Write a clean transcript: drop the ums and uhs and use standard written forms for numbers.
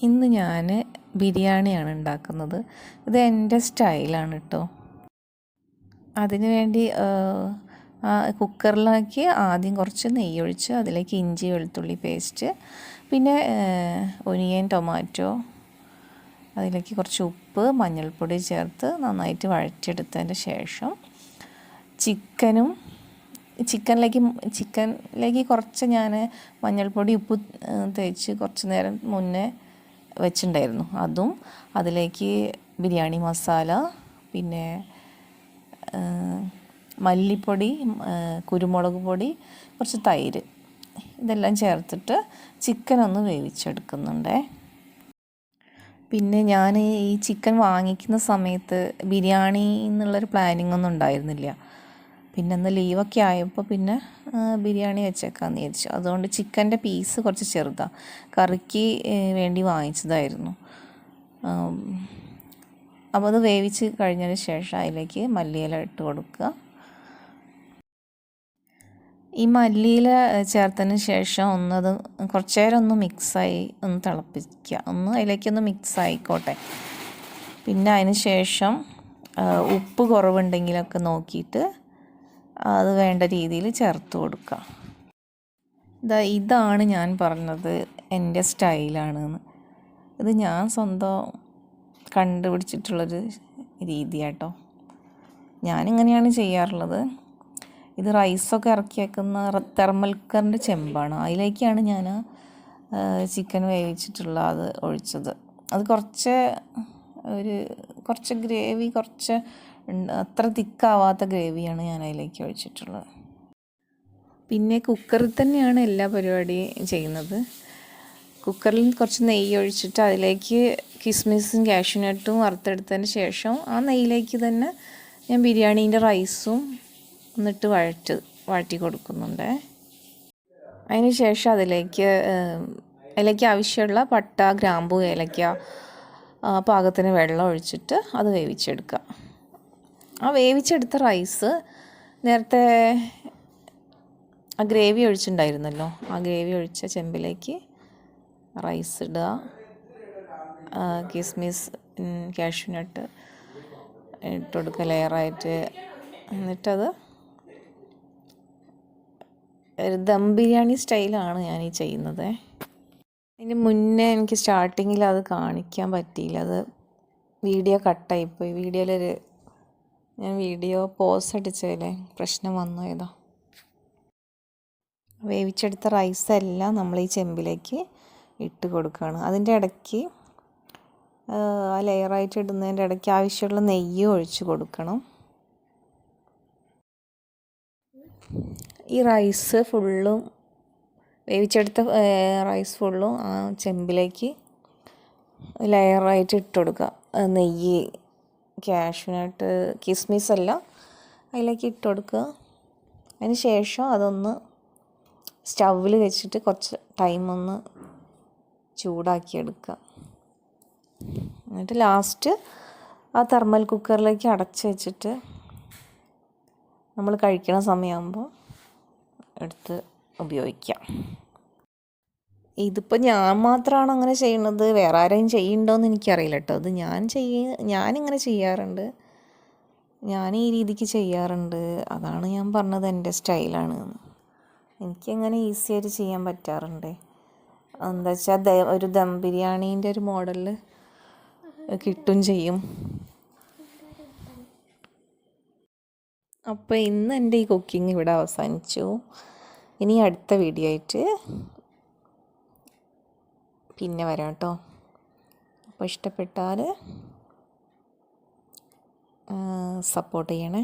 ഇന്ന് ഞാൻ ബിരിയാണിയാണ് ഉണ്ടാക്കുന്നത്. ഇത് എൻ്റെ സ്റ്റൈലാണ് കേട്ടോ. അതിന് വേണ്ടി കുക്കറിലേക്ക് ആദ്യം കുറച്ച് നെയ്യൊഴിച്ച് അതിലേക്ക് ഇഞ്ചി വെളുത്തുള്ളി പേസ്റ്റ്, പിന്നെ ഒനിയൻ ടൊമാറ്റോ, അതിലേക്ക് കുറച്ച് ഉപ്പ് മഞ്ഞൾപ്പൊടി ചേർത്ത് നന്നായിട്ട് വഴറ്റിയെടുത്തതിൻ്റെ ശേഷം ചിക്കനിലേക്ക് കുറച്ച് ഞാൻ മഞ്ഞൾപ്പൊടി ഉപ്പ് തേച്ച് കുറച്ച് നേരം മുന്നേ വെച്ചിട്ടുണ്ടായിരുന്നു. അതും അതിലേക്ക് ബിരിയാണി മസാല, പിന്നെ മല്ലിപ്പൊടി, കുരുമുളക് പൊടി, കുറച്ച് തൈര്, ഇതെല്ലാം ചേർത്തിട്ട് ചിക്കൻ ഒന്ന് വേവിച്ചെടുക്കുന്നുണ്ട്. പിന്നെ ഞാൻ ഈ ചിക്കൻ വാങ്ങിക്കുന്ന സമയത്ത് ബിരിയാണി എന്നുള്ളൊരു പ്ലാനിങ് ഒന്നും ഉണ്ടായിരുന്നില്ല. പിന്നെ ഒന്ന് ലീവൊക്കെ ആയപ്പോൾ പിന്നെ ബിരിയാണി വെച്ചേക്കാമെന്ന് വിചാരിച്ചു. അതുകൊണ്ട് ചിക്കൻ്റെ പീസ് കുറച്ച് ചെറുതാണ്, കറിക്ക് വേണ്ടി വാങ്ങിച്ചതായിരുന്നു. അപ്പോൾ അത് വേവിച്ച് കഴിഞ്ഞതിന് ശേഷം അതിലേക്ക് മല്ലിയില ഇട്ട് കൊടുക്കുക. ഈ മല്ലിയില ചേർത്തതിന് ശേഷം ഒന്നത് കുറച്ച് നേരം ഒന്ന് മിക്സായി ഒന്ന് തിളപ്പിക്കുക, അതിലേക്കൊന്ന് മിക്സ് ആയിക്കോട്ടെ. പിന്നെ അതിന് ശേഷം ഉപ്പ് കുറവുണ്ടെങ്കിലൊക്കെ നോക്കിയിട്ട് അത് വേണ്ട രീതിയിൽ ചേർത്ത് കൊടുക്കുക. ഇതാണ് ഞാൻ പറഞ്ഞത് എൻ്റെ സ്റ്റൈലാണെന്ന്. ഇത് ഞാൻ സ്വന്തം കണ്ടുപിടിച്ചിട്ടുള്ളൊരു രീതിയാട്ടോ. ഞാനിങ്ങനെയാണ് ചെയ്യാറുള്ളത്. ഇത് റൈസൊക്കെ ഇറക്കി വെക്കുന്ന തെർമൽ കുക്കറിൻ്റെ ചെമ്പാണ്. അതിലേക്കാണ് ഞാൻ ചിക്കൻ വേവിച്ചിട്ടുള്ള അത് ഒഴിച്ചത്. അത് കുറച്ച് ഗ്രേവി, അത്ര തിക്കാവാത്ത ഗ്രേവിയാണ് ഞാൻ അതിലേക്ക് ഒഴിച്ചിട്ടുള്ളത്. പിന്നെ കുക്കറിൽ തന്നെയാണ് എല്ലാ പരിപാടിയും ചെയ്യുന്നത്. കുക്കറിൽ കുറച്ച് നെയ്യ് ഒഴിച്ചിട്ട് അതിലേക്ക് കിസ്മിസും കാഷ്യൂനട്ടും വറുത്തെടുത്തതിന് ശേഷം ആ നെയ്യിലേക്ക് തന്നെ ഞാൻ ബിരിയാണീൻ്റെ റൈസും എന്നിട്ട് വഴറ്റി കൊടുക്കുന്നുണ്ട്. അതിന് ശേഷം അതിലേക്ക് ആവശ്യമുള്ള പട്ട, ഗ്രാമ്പു, ഏലക്ക പാകത്തിന് വെള്ളം ഒഴിച്ചിട്ട് അത് വേവിച്ചെടുക്കുക. ആ വേവിച്ചെടുത്ത റൈസ് നേരത്തെ ആ ഗ്രേവി ഒഴിച്ചിട്ടുണ്ടായിരുന്നല്ലോ, ആ ഗ്രേവി ഒഴിച്ച ചെമ്പിലേക്ക് റൈസ് ഇടുക. കിസ്മിസ്, കാഷ്യൂനട്ട് ഇട്ട് കൊടുക്കുക ലെയറായിട്ട്. എന്നിട്ടത് ഒരു ദം ബിരിയാണി സ്റ്റൈലാണ് ഞാൻ ഈ ചെയ്യുന്നത്. അതിന് മുന്നേ എനിക്ക് സ്റ്റാർട്ടിങ്ങിൽ അത് കാണിക്കാൻ പറ്റിയില്ല, അത് വീഡിയോ കട്ടായിപ്പോയി. ഞാൻ വീഡിയോ പോസ് അടിച്ചതിലെ പ്രശ്നം വന്നു. വേവിച്ചെടുത്ത റൈസെല്ലാം നമ്മൾ ഈ ചെമ്പിലേക്ക് ഇട്ട് കൊടുക്കുകയാണ്. അതിൻ്റെ ഇടയ്ക്ക് ആ ലെയറായിട്ട് ഇടുന്നതിൻ്റെ ഇടയ്ക്ക് ആവശ്യമുള്ള നെയ്യ് ഒഴിച്ച് കൊടുക്കണം. ഈ റൈസ് ഫുള്ളും വേവിച്ചെടുത്ത റൈസ് ഫുള്ളും ആ ചെമ്പിലേക്ക് ലെയറായിട്ട് ഇട്ട് കൊടുക്കുക. നെയ്യ്, കാഷ്യൂനട്ട്, കിസ്മിസ് എല്ലാം അതിലേക്ക് ഇട്ട് കൊടുക്കുക. അതിന് ശേഷം അതൊന്ന് സ്റ്റൗവിൽ വെച്ചിട്ട് കുറച്ച് ടൈം ഒന്ന് ചൂടാക്കിയെടുക്കുക. എന്നിട്ട് ലാസ്റ്റ് ആ തെർമൽ കുക്കറിലേക്ക് അടച്ച് വെച്ചിട്ട് നമ്മൾ കഴിക്കണ സമയമാകുമ്പോൾ എടുത്ത് ഉപയോഗിക്കാം. ഇതിപ്പോൾ ഞാൻ മാത്രമാണ് അങ്ങനെ ചെയ്യുന്നത്, വേറെ ആരെയും ചെയ്യുന്നുണ്ടോയെന്ന് എനിക്കറിയില്ല കേട്ടോ. അത് ഞാനിങ്ങനെ ചെയ്യാറുണ്ട്, ഞാൻ ഈ രീതിക്ക് ചെയ്യാറുണ്ട്. അതാണ് ഞാൻ പറഞ്ഞത് എൻ്റെ സ്റ്റൈലാണ്. എനിക്കങ്ങനെ ഈസിയായിട്ട് ചെയ്യാൻ പറ്റാറുണ്ട്. എന്താ വെച്ചാൽ ഒരു ദം ബിരിയാണീൻ്റെ ഒരു മോഡലിൽ കിട്ടും ചെയ്യും. അപ്പോൾ ഇന്ന് എൻ്റെ ഈ കുക്കിംഗ് ഇവിടെ അവസാനിച്ചു. ഇനി അടുത്ത വീഡിയോ ആയിട്ട് പിന്നെ വരാം കേട്ടോ. അപ്പോൾ ഇഷ്ടപ്പെട്ടാൽ സപ്പോർട്ട് ചെയ്യണേ.